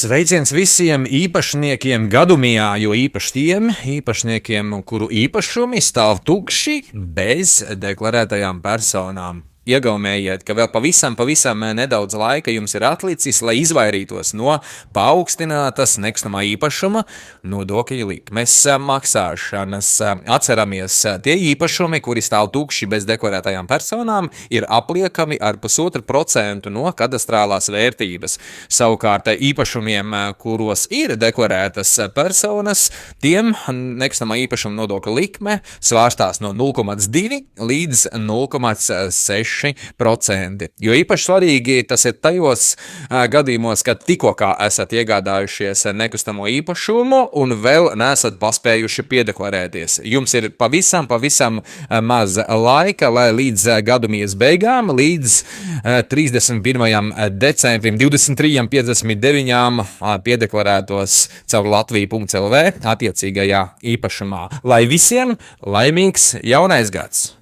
Sveiciens visiem īpašniekiem gadumijā, jo īpaši tiem īpašniekiem, kuru īpašumi stāv tukši bez deklarētajām personām. Iegaumējiet, ka vēl pavisam nedaudz laika jums ir atlicis, lai izvairītos no paaugstinātas nekustamā īpašuma nodokļa likmes maksāšanas. Atceramies, tie īpašumi, kuri stāv tukši bez deklarētajām personām, ir apliekami ar 1,5% no kadastrālās vērtības. Savukārt īpašumiem, kuros ir deklarētas personas, tiem nekustamā īpašuma nodokļa likme svārstās no 0,2 līdz 0,6%. Jo īpaši svarīgi tas ir tajos gadījumos, kad tikko kā esat iegādājušies nekustamo īpašumu un vēl neesat paspējuši piedeklarēties. Jums ir pavisam maz laika, lai līdz gadumijas beigām, līdz 31. decembrim 23:59 piedeklarētos caur latvija.lv attiecīgajā īpašumā. Lai visiem laimīgs jaunais gads!